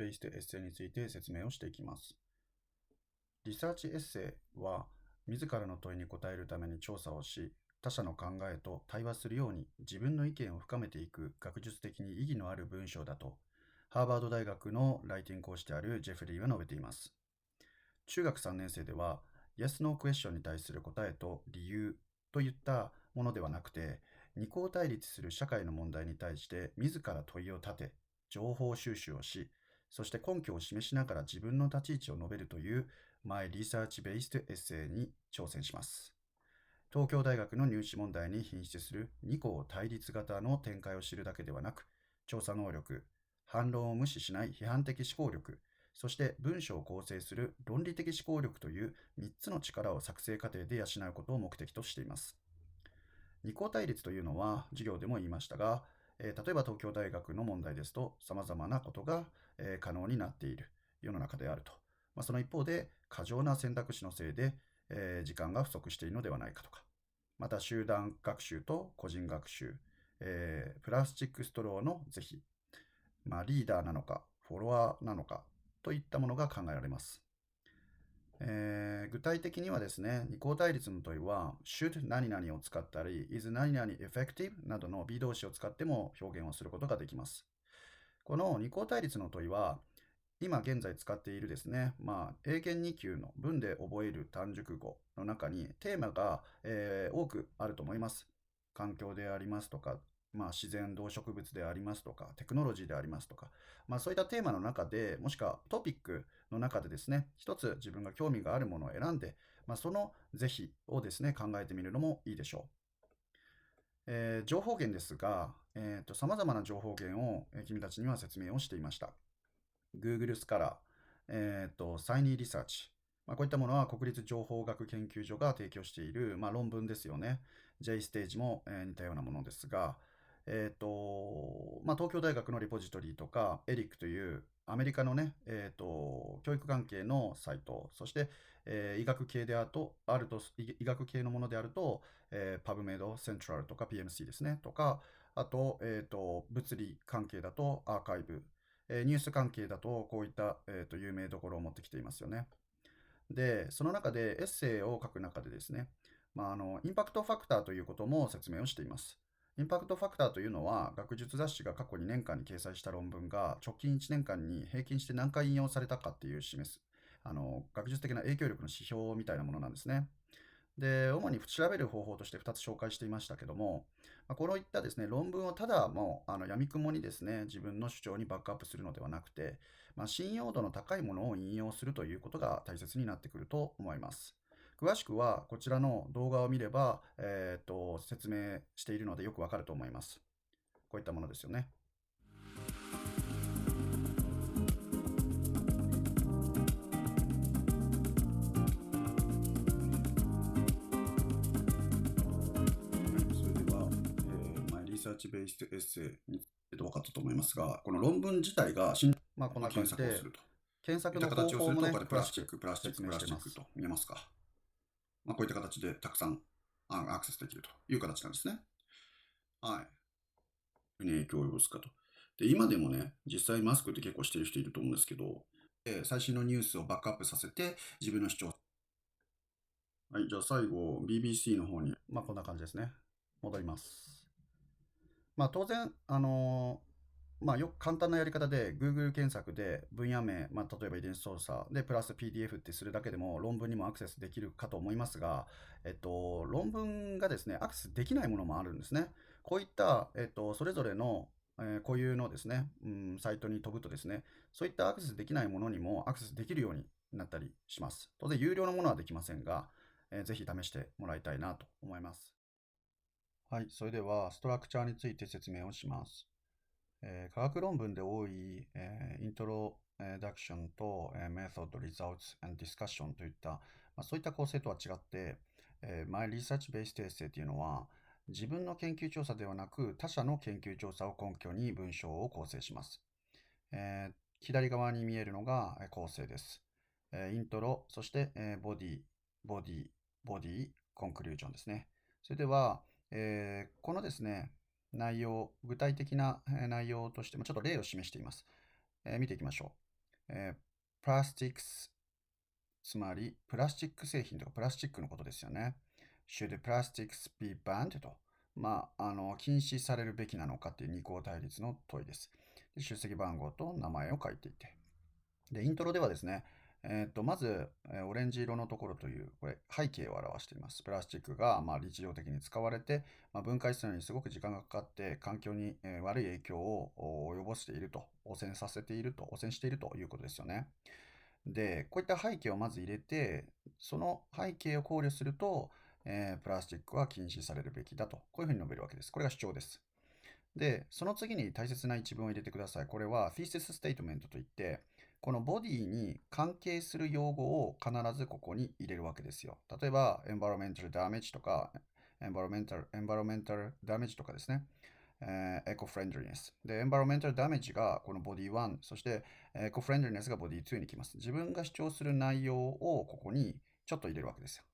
ベースエッセイについて説明をしていきます。リサーチエッセイは、自らの問いに答えるために調査をし、他者の考えと対話するように自分の意見を深めていく学術的に意義のある文章だと、ハーバード大学のライティング講師であるジェフリーは述べています。中学3年生では、Yes, No question に対する答えと理由といったものではなくて、二項対立する社会の問題に対して自ら問いを立て、情報収集をし、そして根拠を示しながら自分の立ち位置を述べるというMy Research Based Essay に挑戦します。東京大学の入試問題に品質する二項対立型の展開を知るだけではなく、調査能力、反論を無視しない批判的思考力、そして文章を構成する論理的思考力という3つの力を作成過程で養うことを目的としています。二項対立というのは授業でも言いましたが、例えば東京大学の問題ですと様々なことが、可能になっている世の中であると。その一方で過剰な選択肢のせいで、時間が不足しているのではないかとか。また集団学習と個人学習、プラスチックストローの是非、リーダーなのかフォロワーなのかといったものが考えられます。具体的にはですね、二項対立の問いは should 何々を使ったり is 何々 effective などの be 動詞を使っても表現をすることができます。この二項対立の問いは今現在使っているですね、英検2級の文で覚える単熟語の中にテーマが、多くあると思います。環境でありますとか、自然動植物でありますとか、テクノロジーでありますとか、そういったテーマの中で、もしくはトピックの中でですね、一つ自分が興味があるものを選んで、その是非をですね、考えてみるのもいいでしょう。情報源ですが、様々な情報源を君たちには説明をしていました。Google スカラー、サイニーリサーチ、こういったものは国立情報学研究所が提供している、論文ですよね。J ステージも、似たようなものですが、東京大学のリポジトリとか、エリックというアメリカのね、教育関係のサイト、そして、医学系であると、医学系のものであると、PubMed、Central とか PMC ですね、とか、あと、物理関係だとアーカイブ、ニュース関係だとこういった、有名どころを持ってきていますよね。で、その中でエッセイを書く中でですね、インパクトファクターということも説明をしています。インパクトファクターというのは、学術雑誌が過去2年間に掲載した論文が直近1年間に平均して何回引用されたかっていう示す、学術的な影響力の指標みたいなものなんですね。で、主に調べる方法として2つ紹介していましたけども、こういったですね、論文をただもう闇雲にですね、自分の主張にバックアップするのではなくて、信用度の高いものを引用するということが大切になってくると思います。詳しくはこちらの動画を見れば、説明しているのでよくわかると思います。こういったものですよね。それでは、リサーチベースエッセイに分かったと思いますが、この論文自体がこんな感じで検索の方法もね、プラスチックと見えますか。こういった形でたくさんアクセスできるという形なんですね。はい。影響を及ぼすかと。で、今でもね、実際マスクって結構してる人いると思うんですけど、最新のニュースをバックアップさせて自分の主張。はい、じゃあ最後 BBC の方に。こんな感じですね。戻ります。当然、よく簡単なやり方で Google 検索で分野名、例えば遺伝子操作でプラス PDF ってするだけでも論文にもアクセスできるかと思いますが、論文がですね、アクセスできないものもあるんですね。こういった、それぞれの、固有のですね、サイトに飛ぶとですね、そういったアクセスできないものにもアクセスできるようになったりします。当然、有料のものはできませんが、ぜひ試してもらいたいなと思います。はい、それではストラクチャーについて説明をします。科学論文で多い、イントロダクションと、メソッド、リザルツ、ディスカッションといった、そういった構成とは違って、My Research Based Essay というのは、自分の研究調査ではなく他者の研究調査を根拠に文章を構成します。左側に見えるのが構成です。イントロ、そして、ボディ、ボディ、ボディ、コンクリュージョンですね。それでは、このですね、内容、具体的な内容としてもちょっと例を示しています。見ていきましょプラスチックス、つまりプラスチック製品とかプラスチックのことですよね。Should plastics be banned? と。禁止されるべきなのかっていう二項対立の問いです。で出席番号と名前を書いていて。で、イントロではですね、まず、オレンジ色のところという、これ、背景を表しています。プラスチックが、日常的に使われて、分解するのにすごく時間がかかって、環境に、悪い影響を及ぼしていると、汚染しているということですよね。で、こういった背景をまず入れて、その背景を考慮すると、プラスチックは禁止されるべきだと、こういうふうに述べるわけです。これが主張です。で、その次に大切な一文を入れてください。これは thesis statement といって、このボディに関係する用語を必ずここに入れるわけですよ。例えば、environmental damage とか、environmental damage とかですね。eco-friendliness。で、environmental damage がこのボディ1、そして eco-friendliness がボディ2に来ます。自分が主張する内容をここにちょっと入れるわけですよ。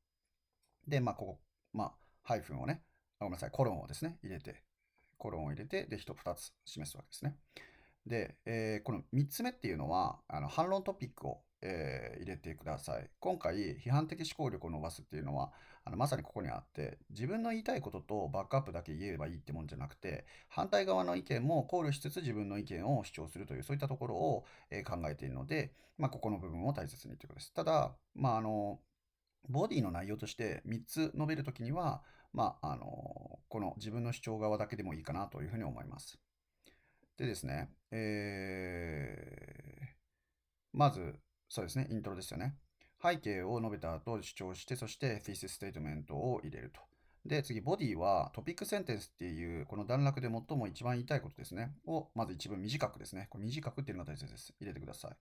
で、ここ、ハイフンをね、ごめんなさい、コロンをですね、入れて、で、2つ示すわけですね。で、この3つ目っていうのは、反論トピックを、入れてください。今回、批判的思考力を伸ばすっていうのは、まさにここにあって、自分の言いたいこととバックアップだけ言えばいいってもんじゃなくて、反対側の意見も考慮しつつ自分の意見を主張するという、そういったところを、考えているので、ここの部分を大切にということです。ただ、ボディの内容として3つ述べるときには、この自分の主張側だけでもいいかなというふうに思います。でですね、まず、そうですね、イントロですよね。背景を述べた後、主張して、そして thesis statement を入れると。で、次、ボディはトピックセンテンスっていう、この段落で最も一番言いたいことですね。を、まず一文短くですね。これ短くっていうのが大切です。入れてください。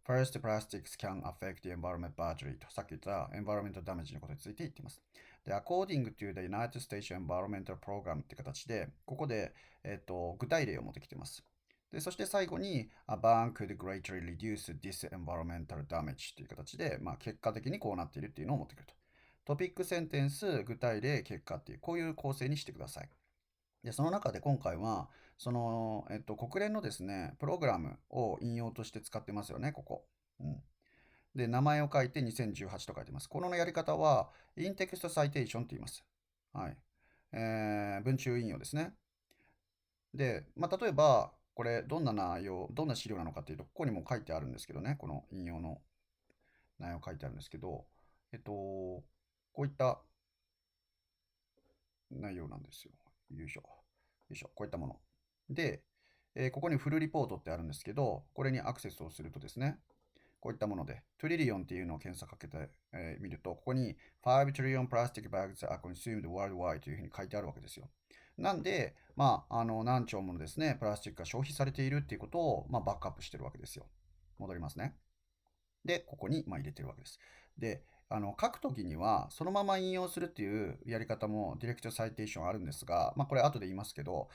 First, plastics can affect the environment badly とさっき言った environmental damage のことについて言っています。で、according to the United States Environmental Program って形で、ここで、具体例を持ってきています。で、そして最後に、A ban could greatly reduce this environmental damage という形で、結果的にこうなっているっていうのを持ってくると。トピックセンテンス、具体例、結果っていう、こういう構成にしてください。で、その中で今回は、国連のですね、プログラムを引用として使ってますよね、ここ。うん。で、名前を書いて2018と書いてます。このやり方は、インテクストサイテーションと言います。はい。文中引用ですね。で、例えば、これ、どんな内容、どんな資料なのかっていうと、ここにも書いてあるんですけどね、この引用の内容書いてあるんですけど、こういった内容なんですよ。よいしょ。よいしょ。こういったもの。で、ここにフルリポートってあるんですけど、これにアクセスをするとですね、こういったもので、トリリオンっていうのを検索かけて、みると、ここに5 trillion plastic bags are consumed worldwide というふうに書いてあるわけですよ。なんで、何兆ものですね、プラスチックが消費されているっていうことを、バックアップしてるわけですよ。戻りますね。で、ここに入れてるわけです。で、書くときには、そのまま引用するっていうやり方も、ディレクトサイテーションあるんですが、これ後で言いますけど、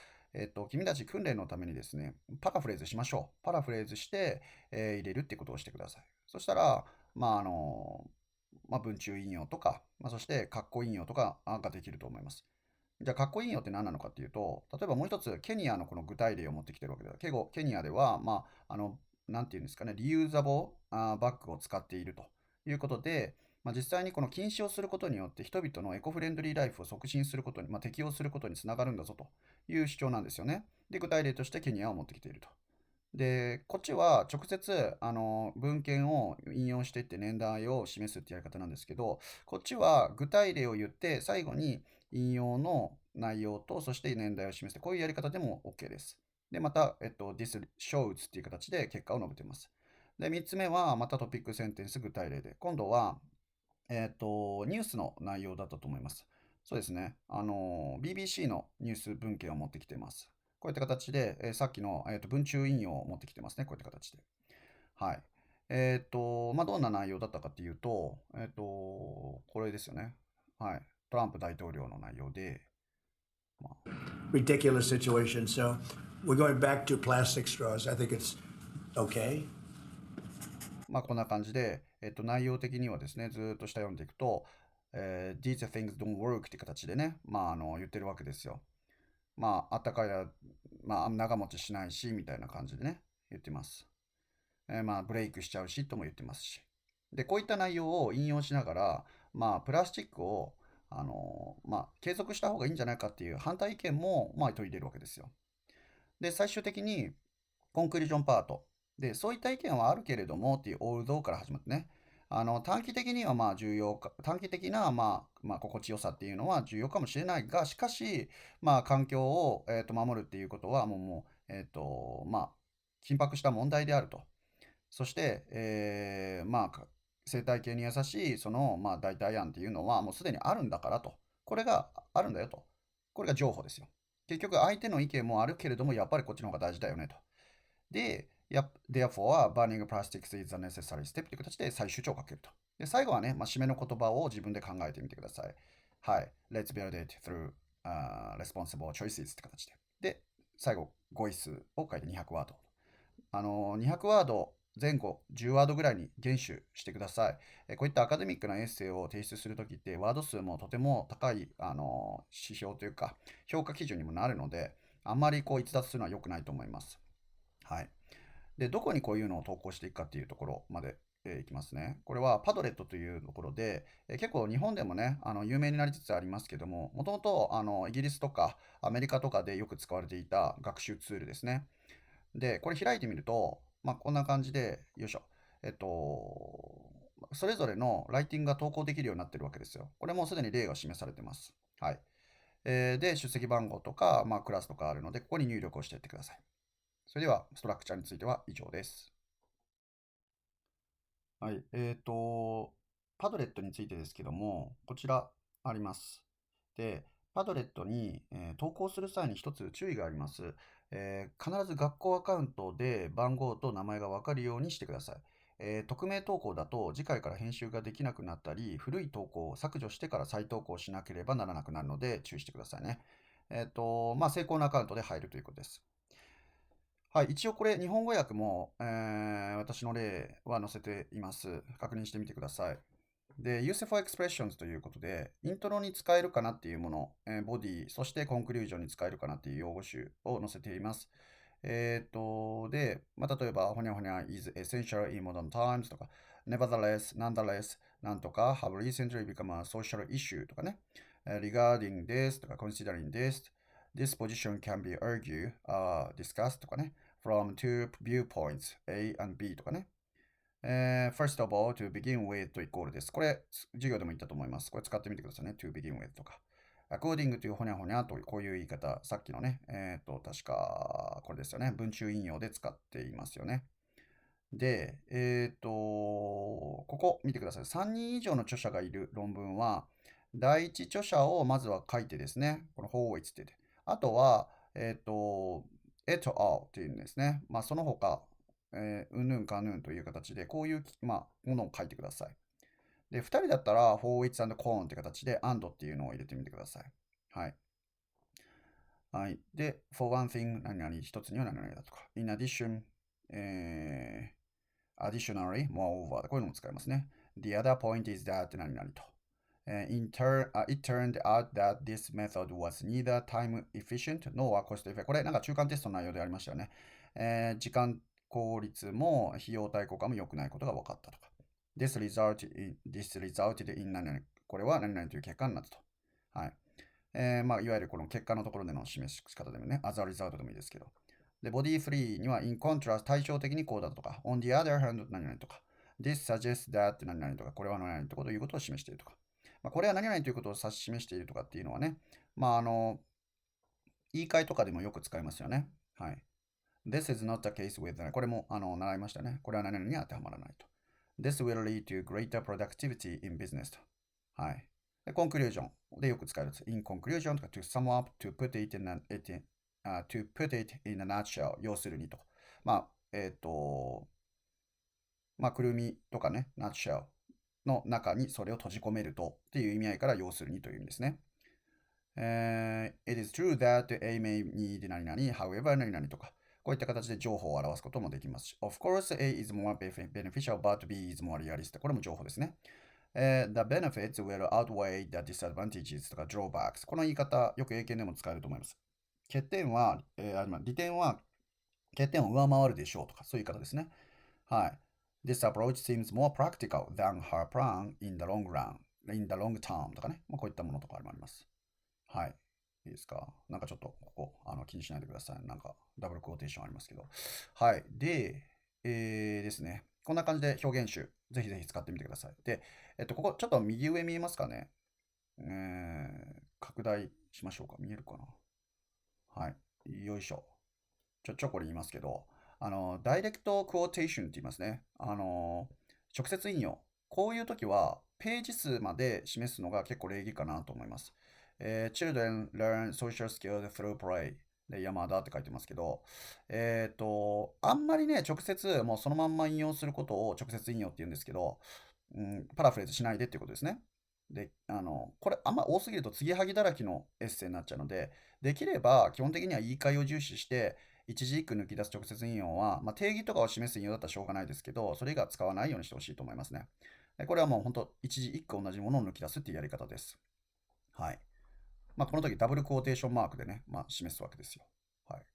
君たち訓練のためにですね、パラフレーズしましょう。パラフレーズして、入れるってことをしてください。そしたら、文中引用とか、そして、括弧引用とかができると思います。じゃあ、括弧引用って何なのかっていうと、例えばもう一つ、ケニアのこの具体例を持ってきてるわけだ。ケニアでは、なんていうんですかね、リユーザボバッグを使っているということで、実際にこの禁止をすることによって人々のエコフレンドリーライフを促進することに、適用することにつながるんだぞという主張なんですよね。で、具体例としてケニアを持ってきていると。で、こっちは直接文献を引用していって年代を示すってやり方なんですけど、こっちは具体例を言って最後に引用の内容とそして年代を示して、こういうやり方でも OK です。で、また、this shows っていう形で結果を述べています。で、3つ目はまたトピックセンテンス具体例で、今度は、ニュースの内容だったと思います。そうですね。BBC のニュース文献を持ってきています。こういった形で、さっきの、文中引用を持ってきてますね。こういった形で。はい。どんな内容だったかっていうと、これですよね。はい。トランプ大統領の内容で、まあ、ridiculous situation. So we're going back to plastic straws. I think it's okay. こんな感じで、内容的にはですね、ずーっと下読んでいくと、these things don't work って形でね、言ってるわけですよ。あったかいら、長持ちしないし、みたいな感じでね、言ってます。ブレイクしちゃうしとも言ってますし。で、こういった内容を引用しながら、プラスチックを、継続した方がいいんじゃないかっていう反対意見も、取り入れるわけですよ。で、最終的に、コンクリージョンパート。で、そういった意見はあるけれどもっていう although から始まってね。短期的には重要か、短期的な心地よさっていうのは重要かもしれないが、しかし、環境を、守るっていうことは緊迫した問題であると。そして、生態系に優しい、代替案っていうのはもうすでにあるんだからと。これがあるんだよと。これが譲歩ですよ。結局、相手の意見もあるけれども、やっぱりこっちの方が大事だよねと。で、therefore, burning plastics is a necessary step という形で最終章をかけると。で、最後はね、締めの言葉を自分で考えてみてください。はい。Let's build it through responsible choices って形で。で、最後、語彙数を書いて200ワード。200ワード前後、10ワードぐらいに厳守してください。こういったアカデミックなエッセイを提出するときって、ワード数もとても高い、指標というか、評価基準にもなるので、あんまり逸脱するのは良くないと思います。はい。で、どこにこういうのを投稿していくかっていうところまで、いきますね。これはパドレットというところで、結構日本でもね、有名になりつつありますけども、もともとイギリスとかアメリカとかでよく使われていた学習ツールですね。で、これ開いてみると、こんな感じで、よいしょ。それぞれのライティングが投稿できるようになってるわけですよ。これもうすでに例が示されてます。はい。で、出席番号とか、クラスとかあるので、ここに入力をしていってください。それでは、ストラクチャーについては以上です。はい。パドレットについてですけども、こちらあります。で、パドレットに、投稿する際に一つ注意があります。必ず学校アカウントで番号と名前がわかるようにしてください。匿名投稿だと次回から編集ができなくなったり、古い投稿を削除してから再投稿しなければならなくなるので注意してくださいね。成功なアカウントで入るということです。はい、一応これ日本語訳も、私の例は載せています。確認してみてください。で、useful expressions ということで、イントロに使えるかなっていうもの、ボディ、そしてコンクリュージョンに使えるかなっていう用語集を載せています。例えば、ほにゃほにゃ is essential in modern times とか、nevertheless, nonetheless, なんとか have recently become a social issue とかね、regarding this とか considering this position can be argued, discussed とかね、from two viewpoints, A and B とかね。first of all, to begin with とイコールです。これ、授業でも言ったと思います。これ使ってみてくださいね。to begin with とか。according というほにゃほにゃとこういう言い方、さっきのね、確かこれですよね。文中引用で使っていますよね。で、ここ見てください。3人以上の著者がいる論文は、第一著者をまずは書いてですね、この who it's って。あとは、et al っていうんですね。その他、うんぬんかんぬんという形で、こういう、ものを書いてください。で、2人だったら、for it's and corn って形で、and っていうのを入れてみてください。はい。はい。で、for one thing 何々、一つには何々だとか。in addition、additionally, moreover こういうのも使いますね。The other point is that 何々と。it turned out that this method was neither time efficient nor cost effective. これなんか中間テストの内容でありましたよね。時間効率も費用対効果も良くないことが分かったとか。This resulted in 何々。これは何々という結果になったと。はい。いわゆるこの結果のところでの示し方でもね、as a result でもいいですけど。で、ボディ3には in contrast 対照的にこうだとか、on the other hand 何々とか、this suggests that 何々とか、これは何々ということを示しているとか。これは何々ということを指し示しているとかっていうのはね、言い換えとかでもよく使いますよね。はい。This is not the case with これも習いましたね。これは何々に当てはまらないと。This will lead to greater productivity in business と。はい。で、コンクリュージョンでよく使えるです。in conclusion とか to sum up, to put it in a nutshell 要するにと。くるみとかね、nutshell の中にそれを閉じ込めるとっていう意味合いから要するにという意味ですね。It is true that A may need 何々、however 何々とか、こういった形で情報を表すこともできますし、Of course, A is more beneficial, but B is more realistic. これも情報ですね。The benefits will outweigh the disadvantages とか drawbacks。この言い方、よく英検でも使えると思います。利点は欠点を上回るでしょうとか、そういう言い方ですね。はい。This approach seems more practical than her plan in the long run, in the long term とかね。こういったものとかもあります。はい。いいですか？なんかちょっとここ気にしないでください。なんかダブルクォーテーションありますけど。はい。で、ですね。こんな感じで表現集、ぜひぜひ使ってみてください。で、ここちょっと右上見えますかね？拡大しましょうか。見えるかな？はい。よいしょ。ちょこれ言いますけど、ダイレクトクォーテーションって言いますね。直接引用。こういう時は、ページ数まで示すのが結構礼儀かなと思います。Children learn social skills through play. で、山田って書いてますけど、あんまりね、直接、もうそのまんま引用することを直接引用って言うんですけど、パラフレーズしないでっていうことですね。で、これあんま多すぎると継ぎはぎだらけのエッセイになっちゃうので、できれば基本的には言い換えを重視して、一字一句抜き出す直接引用は、定義とかを示す引用だったらしょうがないですけど、それ以外は使わないようにしてほしいと思いますね。これはもう本当、一字一句同じものを抜き出すっていうやり方です。はい。この時ダブルクォーテーションマークでね、示すわけですよ。はい。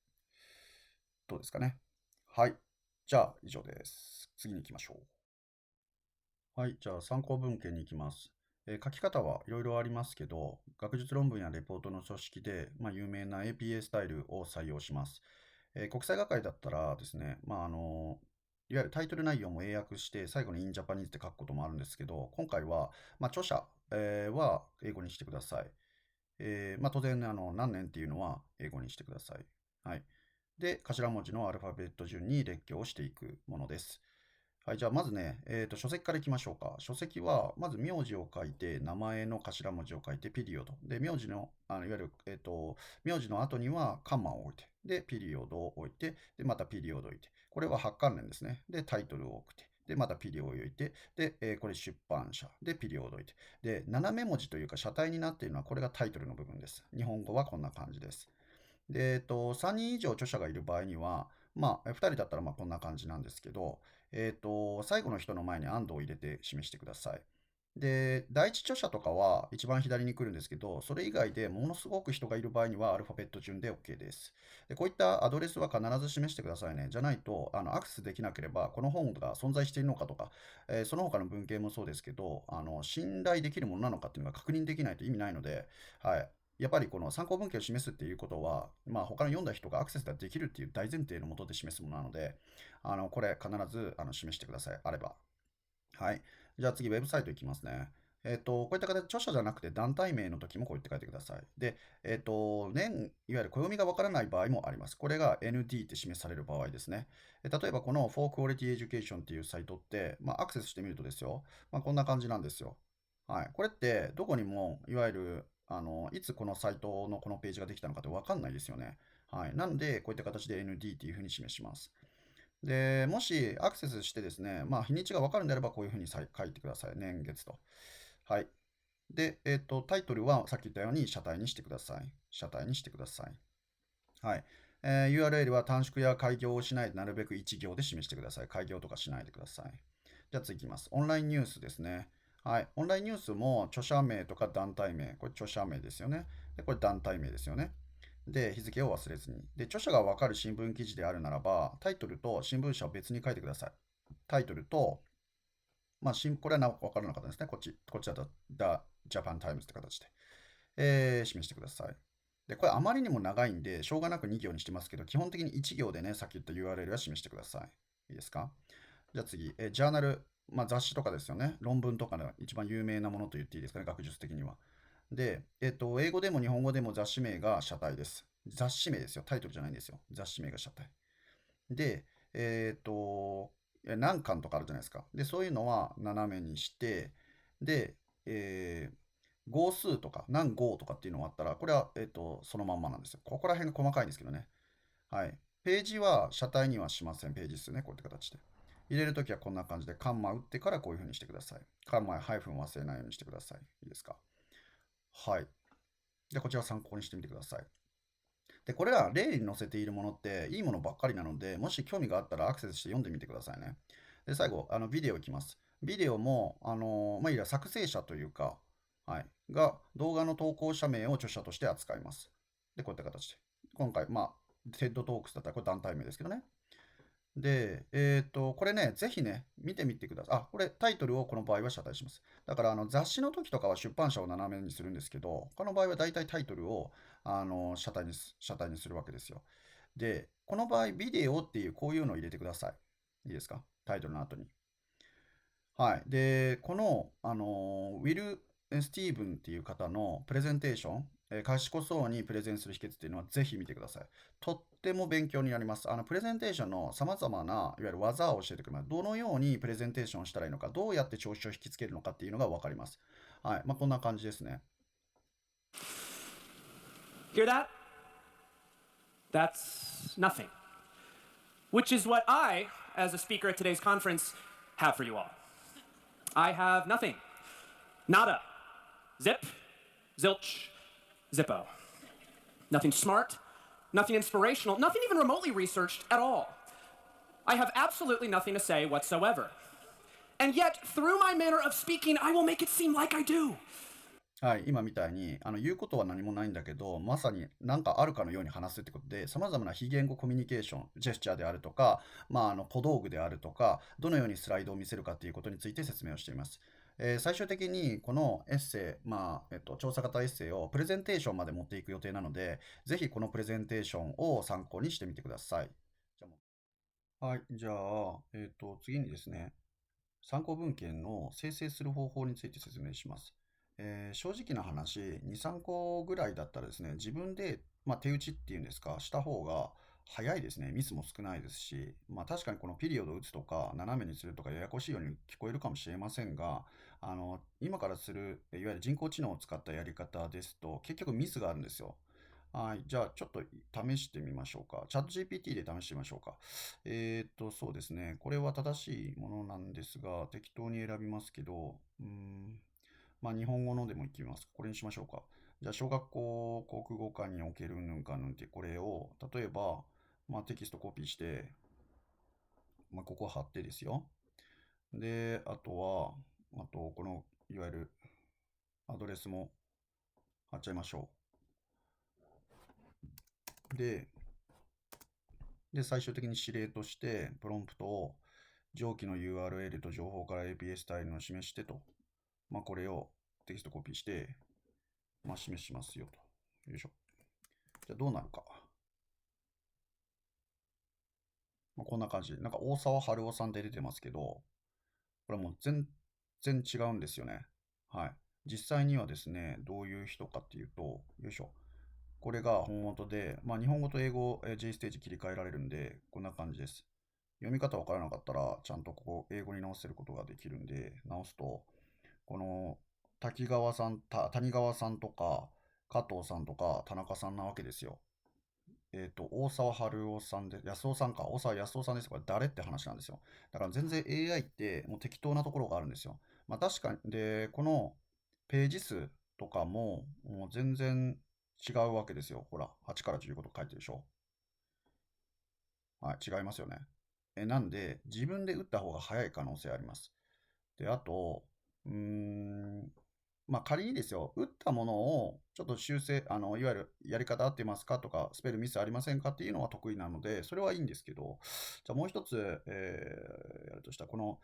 どうですかね。はい。じゃあ、以上です。次に行きましょう。はい。じゃあ、参考文献に行きます。書き方はいろいろありますけど、学術論文やレポートの書式で、有名な APA スタイルを採用します。国際学会だったらですね、いわゆるタイトル内容も英訳して、最後に in Japanese って書くこともあるんですけど、今回は、著者、は英語にしてください。当然ね、何年っていうのは英語にしてください。はい。で、頭文字のアルファベット順に列挙をしていくものです。はい、じゃあまずね、書籍からいきましょうか。書籍は、まず名字を書いて、名前の頭文字を書いて、ピリオド。で、名字の、いわゆる、名字の後にはカンマを置いて、で、ピリオドを置いて、で、またピリオドを置いて、これは発関連ですね。で、タイトルを置いて、で、またピリオドを置いて、で、これ出版社。で、ピリオドを置いて。で、斜め文字というか、車体になっているのは、これがタイトルの部分です。日本語はこんな感じです。で、3人以上著者がいる場合には、2人だったらこんな感じなんですけど、最後の人の前に and を入れて示してください。で、第一著者とかは一番左に来るんですけど、それ以外でものすごく人がいる場合にはアルファベット順で OK です。で、こういったアドレスは必ず示してくださいね。じゃないと、アクセスできなければ、この本が存在しているのかとか、その他の文献もそうですけど、信頼できるものなのかっていうのが確認できないと意味ないので、はい。やっぱりこの参考文献を示すっていうことは、他の読んだ人がアクセスができるっていう大前提のもとで示すものなので、これ必ず示してください。あれば。はい。じゃあ次、ウェブサイトいきますね。こういった形で著者じゃなくて団体名の時もこう言って書いてください。で、いわゆる暦がわからない場合もあります。これが ND って示される場合ですね。例えばこの For Quality Education っていうサイトって、アクセスしてみるとですよ、こんな感じなんですよ。はい。これってどこにも、いわゆる、いつこのサイトのこのページができたのかってわかんないですよね。はい。なので、こういった形で ND っていうふうに示します。で、もしアクセスしてですね、日にちがわかるんであればこういうふうに書いてください。年月と。はい。で、タイトルはさっき言ったように車体にしてください。車体にしてください。はい。URL は短縮や開業をしないでなるべく1行で示してください。開業とかしないでください。じゃあ次いきます。オンラインニュースですね。はい。オンラインニュースも著者名とか団体名。これ著者名ですよね。で、これ団体名ですよね。で、日付を忘れずに。で、著者がわかる新聞記事であるならば、タイトルと新聞社を別に書いてください。タイトルと、これはわからなかったですね。こっちだと The Japan Times って形で、示してください。で、これあまりにも長いんで、しょうがなく2行にしてますけど、基本的に1行でね、さっき言った URL は示してください。いいですか？じゃあ次、ジャーナル、雑誌とかですよね。論文とかの一番有名なものと言っていいですかね、学術的には。で、英語でも日本語でも雑誌名が社体です。雑誌名ですよ。タイトルじゃないんですよ。雑誌名が社体。で、何巻とかあるじゃないですか。で、そういうのは斜めにして、で、え号数とか何号とかっていうのがあったら、これは、そのまんまなんですよ。ここら辺が細かいんですけどね。はい。ページは車体にはしません。ページ数ね。こういった形で。入れるときはこんな感じで、カンマ打ってからこういう風にしてください。カンマやハイフン忘れないようにしてください。いいですか？はい。で、こちら参考にしてみてください。で、これら例に載せているものっていいものばっかりなので、もし興味があったらアクセスして読んでみてくださいね。で、最後、ビデオいきます。ビデオも、いわゆる作成者というか、はい、が動画の投稿者名を著者として扱います。で、こういった形で。今回、TED トークスだったらこれ団体名ですけどね。で、これね、ぜひね、見てみてください。あ、これタイトルをこの場合は遮断します。だから雑誌の時とかは出版社を斜めにするんですけど、他の場合は大体タイトルを遮断にするわけですよ。で、この場合、ビデオっていうこういうのを入れてください。いいですか？タイトルの後に。はい。で、この、ウィル・スティーブンっていう方のプレゼンテーション、賢そうにプレゼンする秘訣っていうのはぜひ見てください。とっても勉強になります。プレゼンテーションの様々な、いわゆる技を教えてくれます。どのようにプレゼンテーションをしたらいいのか、どうやって調子を引きつけるのかっていうのがわかります。はい。まあ、こんな感じですね。Hear that? That's nothing. Which is what I, as a speaker at today's conference, have for you all. I have nothing. Nada. Zip. Zilch. Zippo. Nothing smart. Nothing inspirational. Nothing even remotely researched at all. I have absolutely nothing to say whatsoever. And yet, through my manner of speaking, I will make it seem like I do. はい、今みたいに言うことは何もないんだけど、まさに何かあるかのように話すってことで、様々な非言語コミュニケーション、ジェスチャーであるとか、小道具であるとか、どのようにスライドを見せるかっていうことについて説明をしています。最終的にこのエッセイ、調査型エッセイをプレゼンテーションまで持っていく予定なので、ぜひこのプレゼンテーションを参考にしてみてください。はい、じゃあ、次にですね、参考文献の生成する方法について説明します。正直な話、2、3個ぐらいだったらですね、自分で、手打ちっていうんですか、した方が早いですね。ミスも少ないですし、確かにこのピリオドを打つとか、斜めにするとか、ややこしいように聞こえるかもしれませんが、今からする、いわゆる人工知能を使ったやり方ですと、結局ミスがあるんですよ。はい。じゃあ、ちょっと試してみましょうか。チャット GPT で試してみましょうか。そうですね。これは正しいものなんですが、適当に選びますけど、日本語のでもいきます。これにしましょうか。じゃあ、小学校国語科におけるうんぬんかんぬんってこれを、例えば、テキストコピーして、ここ貼ってですよ。で、あとは、この、いわゆるアドレスも貼っちゃいましょう。で、最終的に指令として、プロンプトを上記の URL と情報から API スタイルを示してと、これをテキストコピーして、示しますよと。よいしょ。じゃあどうなるか。こんな感じ。なんか大沢春夫さんって出てますけど、これもう全然違うんですよね。はい。実際にはですね、どういう人かっていうと、よいしょ。これが本元で、日本語と英語、J ステージ切り替えられるんで、こんな感じです。読み方わからなかったら、ちゃんとここ英語に直せることができるんで、直すと、この谷川さんとか、加藤さんとか、田中さんなわけですよ。大沢春夫さんで、安尾さんか、大沢安尾さんです。これ誰って話なんですよ。だから全然 AI ってもう適当なところがあるんですよ。確かに、で、このページ数とかも、もう全然違うわけですよ。ほら、8から15と書いてるでしょ。はい、違いますよね。なんで、自分で打った方が早い可能性あります。で、あと、うーん、仮にですよ、打ったものをちょっと修正、いわゆるやり方合ってますかとか、スペルミスありませんかっていうのは得意なので、それはいいんですけど、じゃあもう一つ、やるとしたら、この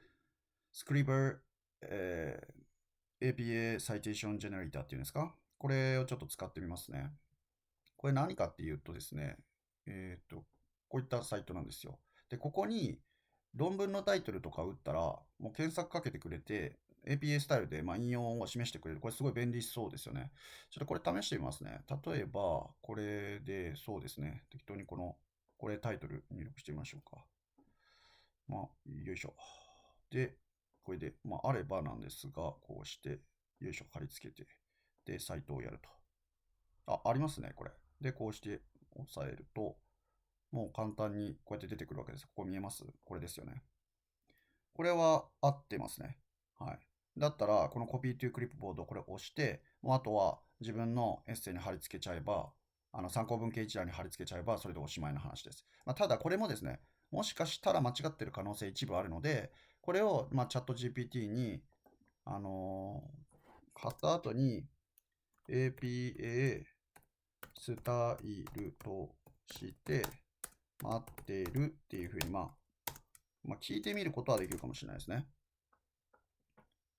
Scriber、APA Citation Generator っていうんですか、これをちょっと使ってみますね。これ何かっていうとですね、こういったサイトなんですよ。で、ここに論文のタイトルとか打ったら、もう検索かけてくれて、APA スタイルで引用を示してくれる。これすごい便利そうですよね。ちょっとこれ試してみますね。例えば、これで、そうですね。適当にこれタイトル入力してみましょうか。よいしょ。で、これで、あればなんですが、こうして、よいしょ、貼り付けて、で、サイトをやると。ありますね、これ。で、こうして押さえると、もう簡単にこうやって出てくるわけです。ここ見えます？これですよね。これは合ってますね。はい。だったら、このコピートゥークリップボードをこれを押して、もうあとは自分のエッセイに貼り付けちゃえば、参考文献一覧に貼り付けちゃえば、それでおしまいの話です。ただ、これもですね、もしかしたら間違ってる可能性一部あるので、これを、チャット GPT に、貼った後に、APA スタイルとして、待ってるっていうふうに、聞いてみることはできるかもしれないですね。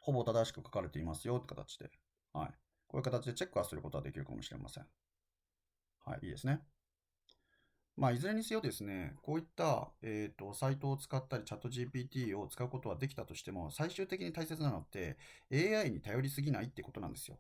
ほぼ正しく書かれていますよって形で。はい。こういう形でチェックはすることはできるかもしれません。はい、いいですね。いずれにせよですね、こういった、サイトを使ったり、チャット GPT を使うことはできたとしても、最終的に大切なのって、AI に頼りすぎないってことなんですよ。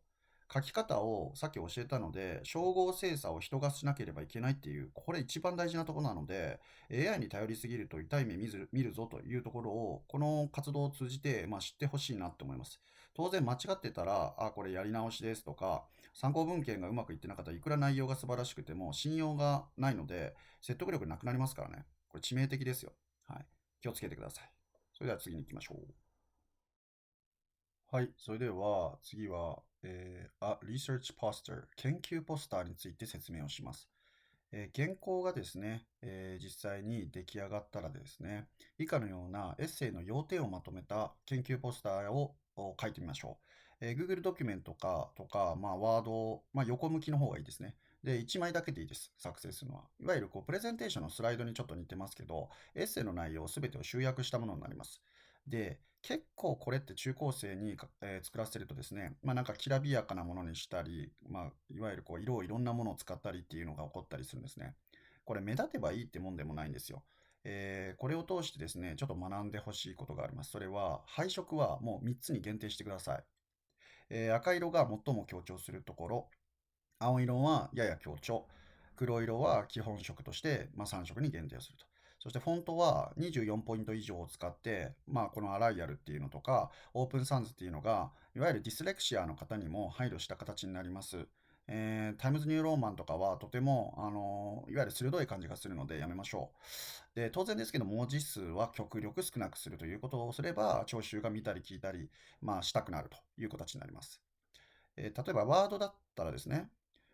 書き方をさっき教えたので、照合精査を人がしなければいけないっていう、これ一番大事なところなので、AI に頼りすぎると痛い目見るぞというところを、この活動を通じて、知ってほしいなって思います。当然間違ってたら、これやり直しですとか、参考文献がうまくいってなかったらいくら内容が素晴らしくても信用がないので説得力なくなりますからね。これ致命的ですよ。はい。気をつけてください。それでは次に行きましょう。はい。それでは次は、Research Poster 研究ポスターについて説明をします。原稿がですね、実際に出来上がったらですね、以下のようなエッセイの要点をまとめた研究ポスターを書いてみましょう。Google ドキュメントとか、ワード、横向きの方がいいですね。で、1枚だけでいいです。作成するのは。いわゆるプレゼンテーションのスライドにちょっと似てますけど、エッセイの内容すべてを集約したものになります。で、結構これって中高生に作らせるとですね、なんかきらびやかなものにしたり、いわゆる色をいろんなものを使ったりっていうのが起こったりするんですね。これ目立てばいいってもんでもないんですよ。これを通してですね、ちょっと学んでほしいことがあります。それは配色はもう3つに限定してください。赤色が最も強調するところ、青色はやや強調、黒色は基本色として、3色に限定すると。そしてフォントは24ポイント以上を使って、このアライアルっていうのとか、オープンサンズっていうのが、いわゆるディスレクシアの方にも配慮した形になります。タイムズニューローマンとかはとても、いわゆる鋭い感じがするのでやめましょう。で、当然ですけど、文字数は極力少なくするということをすれば、聴衆が見たり聞いたり、したくなるという形になります。例えば、ワードだったらですね、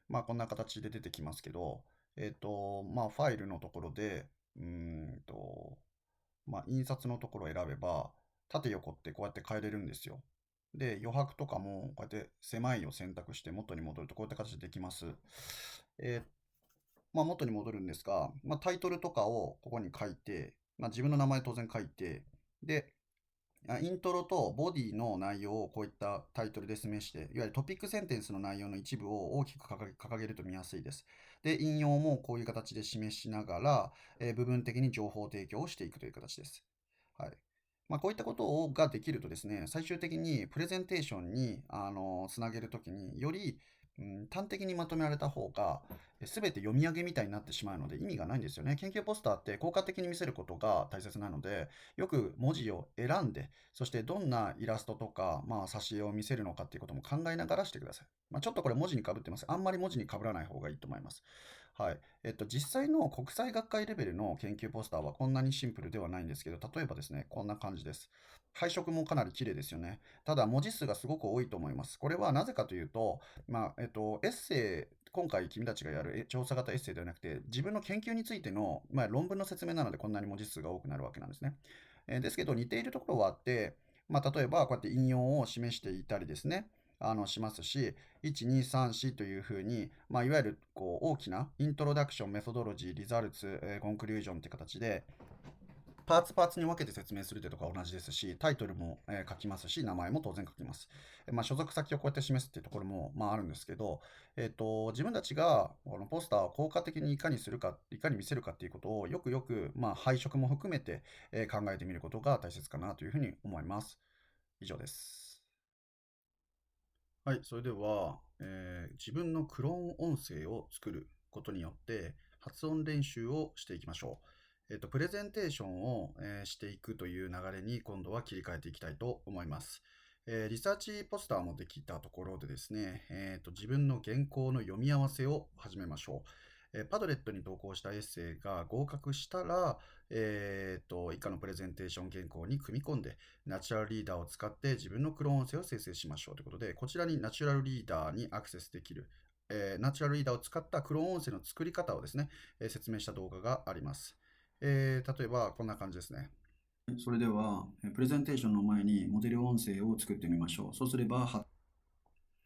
こんな形で出てきますけど、ファイルのところで、印刷のところを選べば、縦横ってこうやって変えれるんですよ。で、余白とかも、こうやって狭いを選択して元に戻ると、こういった形でできます。元に戻るんですが、タイトルとかをここに書いて、自分の名前当然書いて、で、イントロとボディの内容をこういったタイトルで示して、いわゆるトピックセンテンスの内容の一部を大きく掲げると見やすいです。で、引用もこういう形で示しながら、部分的に情報提供をしていくという形です。はい。こういったことができるとですね、最終的にプレゼンテーションにつなげるときにより、端的にまとめられた方が、全て読み上げみたいになってしまうので意味がないんですよね。研究ポスターって効果的に見せることが大切なので、よく文字を選んで、そしてどんなイラストとか、挿絵を見せるのかっていうことも考えながらしてください。ちょっとこれ文字に被ってます。あんまり文字に被らない方がいいと思います。はい。実際の国際学会レベルの研究ポスターはこんなにシンプルではないんですけど、例えばですね、こんな感じです。配色もかなり綺麗ですよね。ただ、文字数がすごく多いと思います。これはなぜかというと、エッセイ、今回君たちがやる調査型エッセイではなくて、自分の研究についての、論文の説明なのでこんなに文字数が多くなるわけなんですね。ですけど、似ているところはあって、例えばこうやって引用を示していたりですね、しますし、1、2、3、4というふうに、いわゆる大きなイントロダクション、メソドロジー、リザルツ、コンクリュージョンという形で、パーツに分けて説明するというところは同じですし、タイトルも、書きますし、名前も当然書きます。所属先をこうやって示すっていうところも、あるんですけど、自分たちがこのポスターを効果的にいかにするか、いかに見せるかっていうことをよくよく、配色も含めて、考えてみることが大切かなというふうに思います。以上です。はい、それでは、自分のクローン音声を作ることによって発音練習をしていきましょう。プレゼンテーションを、していくという流れに今度は切り替えていきたいと思います。リサーチポスターもできたところでですね、自分の原稿の読み合わせを始めましょう。パドレットに投稿したエッセイが合格したら、以下のプレゼンテーション原稿に組み込んで、ナチュラルリーダーを使って自分のクローン音声を生成しましょうということで、こちらにナチュラルリーダーにアクセスできる、ナチュラルリーダーを使ったクローン音声の作り方をですね、説明した動画があります。例えばこんな感じですね。それでは、プレゼンテーションの前にモデル音声を作ってみましょう。そうすれば、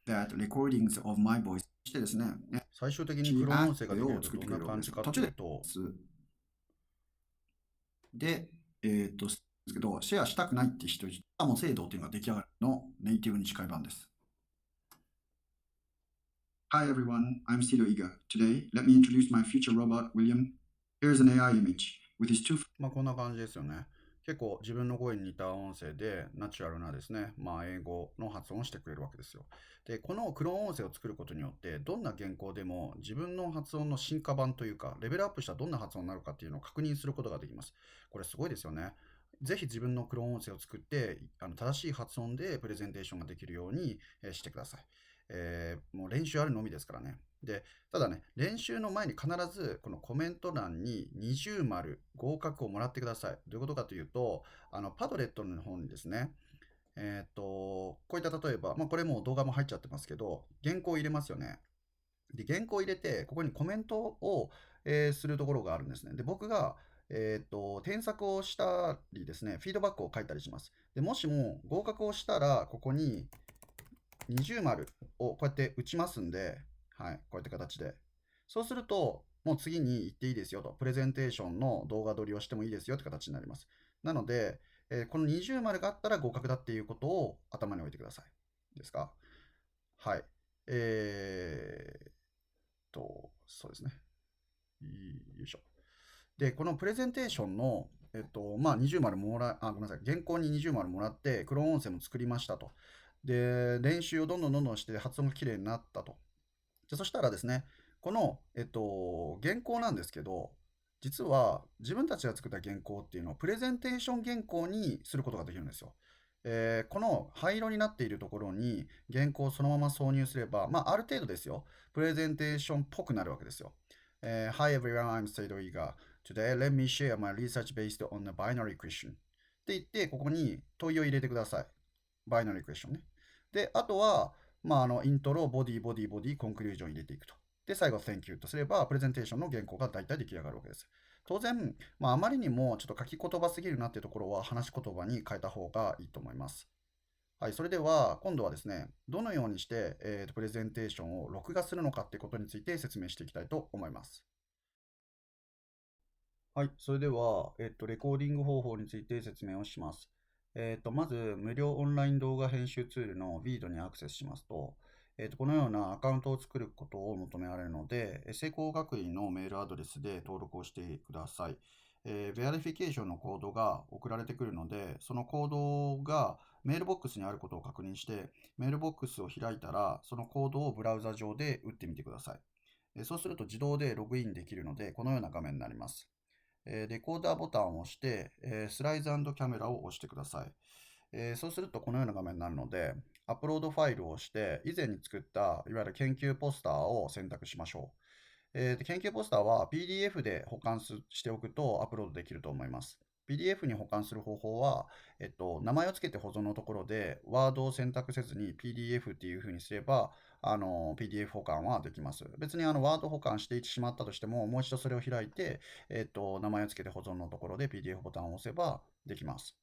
that recordings of my voice そしてですね、最終的にクローン音声ができるとどんな感じかというと、で、ですけど、シェアしたくないって人はもう制度っていうのが出来上がるのネイティブに近い版です。Hi everyone, I'm Cito Iga. Today, let me introduce my future robot, William. Here's an AI image with his two... こんな感じですよね。結構自分の声に似た音声でナチュラルなですね、英語の発音をしてくれるわけですよ。で、このクローン音声を作ることによって、どんな原稿でも自分の発音の進化版というか、レベルアップしたどんな発音になるかっていうのを確認することができます。これすごいですよね。ぜひ自分のクローン音声を作って、正しい発音でプレゼンテーションができるようにしてください。もう練習あるのみですからね。で、ただね、練習の前に必ずこのコメント欄に20丸合格をもらってください。どういうことかというと、パドレットの方にですね、こういった例えば、これもう動画も入っちゃってますけど、原稿を入れますよね。で、原稿を入れて、ここにコメントを、するところがあるんですね。で、僕が、添削をしたりですね、フィードバックを書いたりします。で、もしも合格をしたら、ここに20丸をこうやって打ちますんで、はい、こういった形で。そうすると、もう次に行っていいですよと、プレゼンテーションの動画撮りをしてもいいですよって形になります。なので、この20丸があったら合格だっていうことを頭に置いてください。ですか？はい。そうですね。よいしょ。で、このプレゼンテーションの、20丸ごめんなさい。原稿に20丸もらって、クローン音声も作りましたと。で、練習をどんどんして発音が綺麗になったと。そしたらですね、この、原稿なんですけど、実は自分たちが作った原稿っていうのをプレゼンテーション原稿にすることができるんですよ。この灰色になっているところに原稿をそのまま挿入すれば、ある程度ですよ、プレゼンテーションっぽくなるわけですよ。Hi everyone, I'm Seido Iga. Today, let me share my research based on a binary question. って言って、ここに問いを入れてください。バイナリークエスチョンね。で、あとは、イントロ、ボディ、コンクリュージョン入れていくと。で、最後、Thank you とすれば、プレゼンテーションの原稿が大体出来上がるわけです。当然、あまりにもちょっと書き言葉すぎるなっていうところは、話し言葉に変えた方がいいと思います。はい、それでは、今度はですね、どのようにして、プレゼンテーションを録画するのかっていうことについて説明していきたいと思います。はい、それでは、レコーディング方法について説明をします。まず、無料オンライン動画編集ツールの Veed にアクセスしますと、このようなアカウントを作ることを求められるので、成功学院のメールアドレスで登録をしてください。ベアリフィケーションのコードが送られてくるので、そのコードがメールボックスにあることを確認して、メールボックスを開いたら、そのコードをブラウザ上で打ってみてください。そうすると自動でログインできるので、このような画面になります。レコーダーボタンを押して、スライズ&キャメラを押してください。そうするとこのような画面になるので、アップロードファイルを押して、以前に作ったいわゆる研究ポスターを選択しましょう。研究ポスターは PDF で保管しておくとアップロードできると思います。PDF に保管する方法は、名前を付けて保存のところで、ワードを選択せずに PDF っていう風にすれば、PDF 保管はできます。別にワード保管してしまったとしても、もう一度それを開いて、名前を付けて保存のところで PDF ボタンを押せばできます。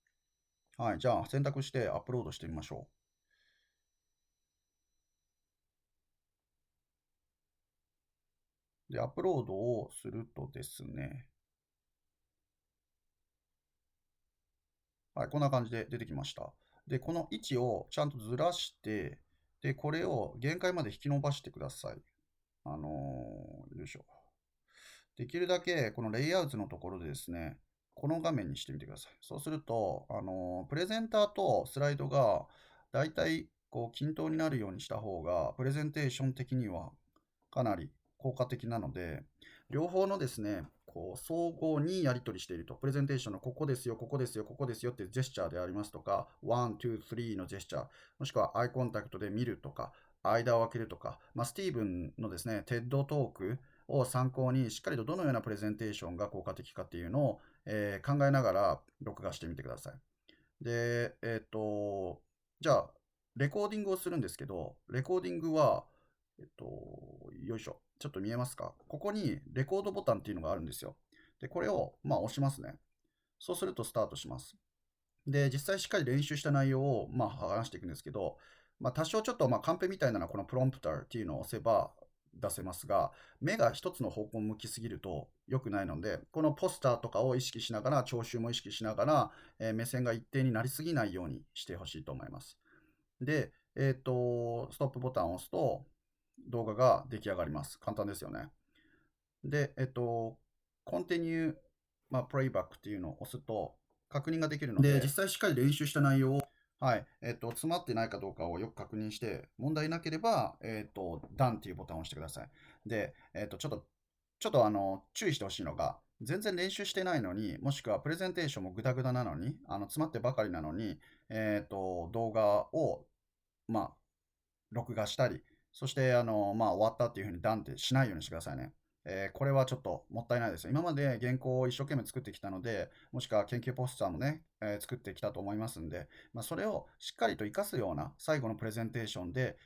はい、じゃあ選択してアップロードしてみましょう。で、アップロードをするとですね、はい、こんな感じで出てきました。で、この位置をちゃんとずらして、で、これを限界まで引き伸ばしてください。よいしょ。できるだけこのレイアウトのところでですね、この画面にしてみてください。そうすると、プレゼンターとスライドがだいたいこう均等になるようにした方が、プレゼンテーション的にはかなり効果的なので、両方のですね、こう相互にやり取りしていると、プレゼンテーションのここですよ、ここですよ、ここですよってジェスチャーでありますとか、1、2、3のジェスチャー、もしくはアイコンタクトで見るとか、間を空けるとか、スティーブンのですね、テッドトークを参考に、しっかりとどのようなプレゼンテーションが効果的かっていうのを、考えながら録画してみてください。で、じゃあ、レコーディングをするんですけど、レコーディングは、よいしょ。ちょっと見えますか？ここにレコードボタンっていうのがあるんですよ。で、これを押しますね。そうするとスタートします。で、実際しっかり練習した内容を話していくんですけど、多少ちょっとカンペみたいなのはこのプロンプターっていうのを押せば出せますが、目が一つの方向を向きすぎると良くないので、このポスターとかを意識しながら、聴衆も意識しながら、目線が一定になりすぎないようにしてほしいと思います。で、ストップボタンを押すと動画が出来上がります。簡単ですよね。で、コンティニュー、プレイバックっていうのを押すと確認ができるので、実際しっかり練習した内容を、詰まってないかどうかをよく確認して、問題なければ、Done っていうボタンを押してください。で、ちょっと注意してほしいのが、全然練習してないのに、もしくはプレゼンテーションもグダグダなのに、詰まってばかりなのに、動画を、録画したり、そして、終わったっていうふうにダンってしないようにしてくださいね。これはちょっともったいないですよ。今まで原稿を一生懸命作ってきたので、もしくは研究ポスターもね、作ってきたと思いますんで、それをしっかりと活かすような最後のプレゼンテーションで、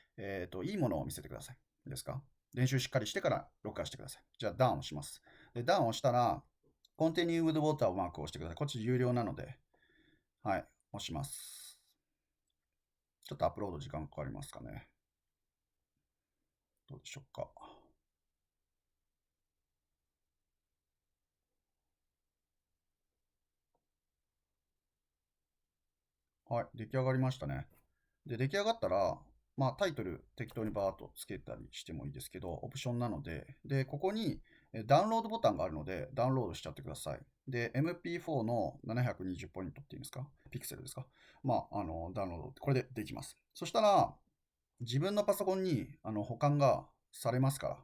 いいものを見せてください。いいですか？練習しっかりしてから録画してください。じゃあ、ダウンをします。で、ダウンをしたら、Continue with Water マークを押してください。こっち有料なので、はい、押します。ちょっとアップロード時間かかりますかね。どうでしょうか。はい、出来上がりましたね。で、出来上がったら、タイトル適当にバーっとつけたりしてもいいですけど、オプションなので、で、ここにダウンロードボタンがあるので、ダウンロードしちゃってください。で、MP4 の720ポイントっていうんですか、ピクセルですか。ダウンロード、これでできます。そしたら、自分のパソコンに保管がされますから、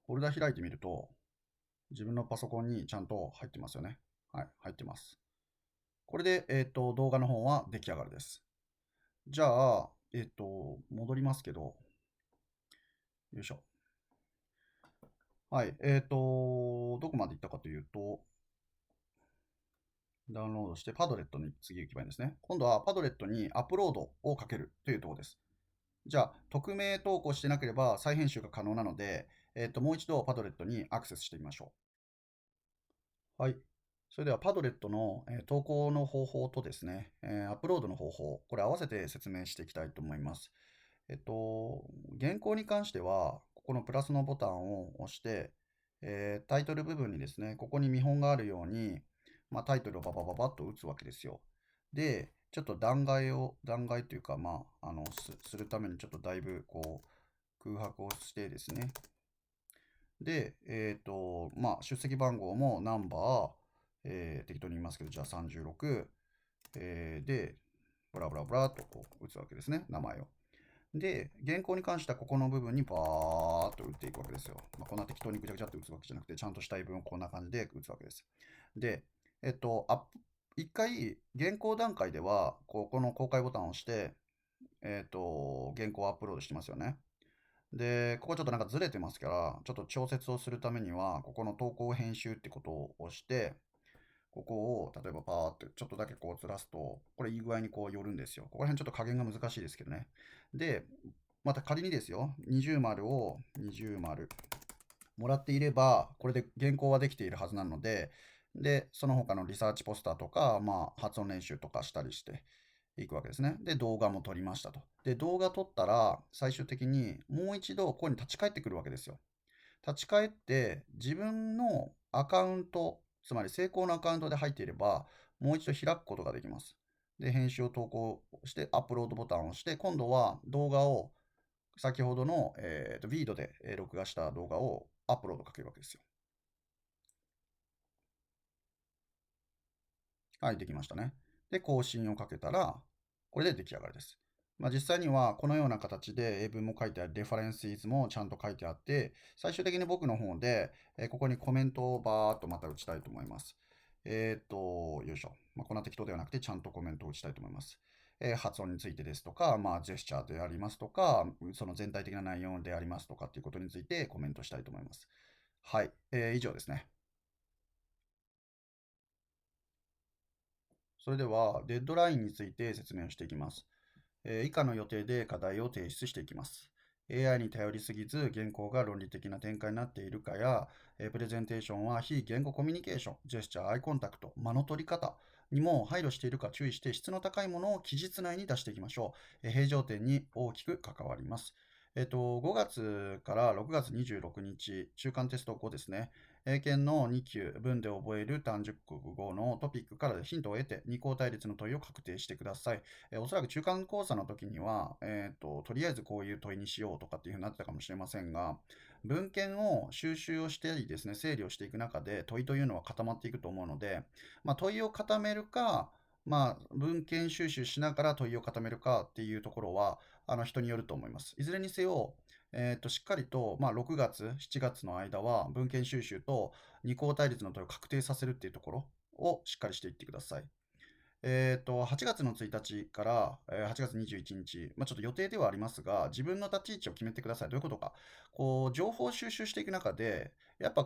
フォルダ開いてみると、自分のパソコンにちゃんと入ってますよね。はい、入ってます。これで、動画の方は出来上がりです。じゃあ、戻りますけど、よいしょ。はい、どこまで行ったかというと、ダウンロードしてパドレットに次行けばいいんですね。今度はパドレットにアップロードをかけるというところです。じゃあ、匿名投稿してなければ再編集が可能なので、もう一度パドレットにアクセスしてみましょう。はい。それではパドレットの、投稿の方法とですね、アップロードの方法、これ合わせて説明していきたいと思います。原稿に関しては、ここのプラスのボタンを押して、タイトル部分にですね、ここに見本があるように、タイトルをババババッと打つわけですよ。で、ちょっと断崖というか、するためにちょっとだいぶ空白をしてですね。で、出席番号もナンバー、適当に言いますけど、じゃあ36、で、ブラブラブラっと打つわけですね、名前を。で、原稿に関してはここの部分にバーっと打っていくわけですよ。こんな適当にぐちゃぐちゃって打つわけじゃなくて、ちゃんとしたい文をこんな感じで打つわけです。で、一回、原稿段階では、この公開ボタンを押して、原稿をアップロードしてますよね。で、ここちょっとなんかずれてますから、ちょっと調節をするためには、ここの投稿編集ってことを押して、ここを例えばパーってちょっとだけずらすと、これいい具合に寄るんですよ。ここら辺ちょっと加減が難しいですけどね。で、また仮にですよ、20丸を20丸もらっていれば、これで原稿はできているはずなので、で、その他のリサーチポスターとか、発音練習とかしたりしていくわけですね。で、動画も撮りましたと。で、動画撮ったら、最終的にもう一度ここに立ち返ってくるわけですよ。立ち返って、自分のアカウント、つまり成功のアカウントで入っていれば、もう一度開くことができます。で、編集を投稿して、アップロードボタンを押して、今度は動画を、先ほどの、ビードで録画した動画をアップロードかけるわけですよ。はい、できましたね。で、更新をかけたら、これで出来上がりです。実際にはこのような形で英文も書いてある、レファレンスイズもちゃんと書いてあって、最終的に僕の方で、ここにコメントをバーっとまた打ちたいと思います。よいしょ。こんな適当ではなくて、ちゃんとコメントを打ちたいと思います。発音についてですとか、ジェスチャーでありますとか、その全体的な内容でありますとかっていうことについてコメントしたいと思います。はい、以上ですね。それでは、デッドラインについて説明をしていきます。以下の予定で課題を提出していきます。AI に頼りすぎず、原稿が論理的な展開になっているかや、プレゼンテーションは非言語コミュニケーション、ジェスチャー、アイコンタクト、間の取り方にも配慮しているか注意して質の高いものを期日内に出していきましょう。平常点に大きく関わります。5月から6月26日、中間テスト後ですね。英検の2級、文で覚える単熟国語のトピックからヒントを得て、二項対立の問いを確定してください。おそらく中間講座の時には、とりあえずこういう問いにしようとかっていうふうになってたかもしれませんが、文献を収集をしてですね、整理をしていく中で問いというのは固まっていくと思うので、問いを固めるか、文献収集しながら問いを固めるかっていうところは、人によると思います。いずれにせよ、しっかりと、6月、7月の間は文献収集と二項対立の問いを確定させるっていうところをしっかりしていってください。8月の1日から、8月21日、ちょっと予定ではありますが、自分の立ち位置を決めてください。どういうことか。情報収集していく中で、やっぱ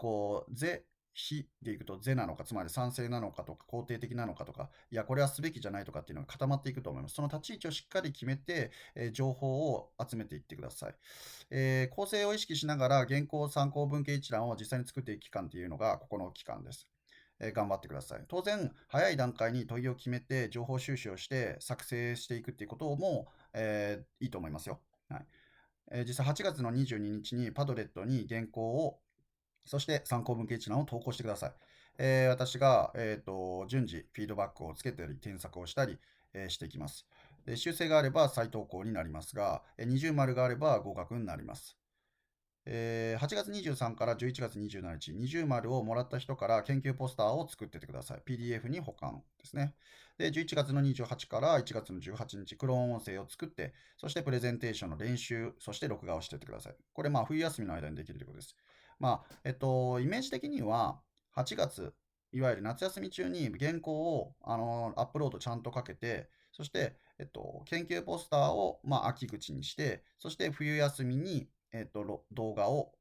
是、非でいくと是なのか、つまり賛成なのかとか、肯定的なのかとか、いや、これはすべきじゃないとかっていうのが固まっていくと思います。その立ち位置をしっかり決めて、情報を集めていってください。構成を意識しながら、原稿参考文献一覧を実際に作っていく期間っていうのが、ここの期間です。頑張ってください。当然、早い段階に問いを決めて、情報収集をして作成していくっていうことも、いいと思いますよ。はい。実際8月の22日にパドレットに原稿を、そして参考文献一覧を投稿してください。私が、順次フィードバックをつけたり、添削をしたり、していきます。修正があれば再投稿になりますが、二重丸があれば合格になります。8月23から11月27日、二重丸をもらった人から研究ポスターを作っててください。PDF に保管ですね。で、11月の28から1月の18日、クローン音声を作って、そしてプレゼンテーションの練習、そして録画をしてってください。これ、冬休みの間にできるということです。イメージ的には、8月、いわゆる夏休み中に原稿をアップロードちゃんとかけて、そして、研究ポスターを、秋口にして、そして冬休みに、動画を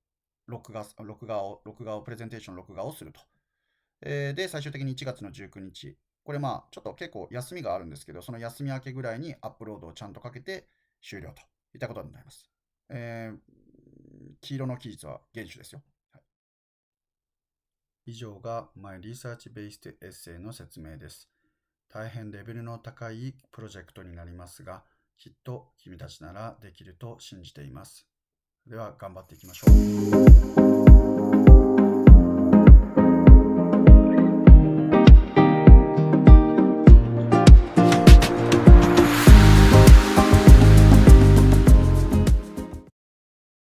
録画を、プレゼンテーション録画をすると。で、最終的に1月の19日。これちょっと結構休みがあるんですけど、その休み明けぐらいにアップロードをちゃんとかけて終了といったことになります。黄色の期日は厳守ですよ。はい、以上が My Research Based Essay の説明です。大変レベルの高いプロジェクトになりますが、きっと君たちならできると信じています。では頑張っていきましょう。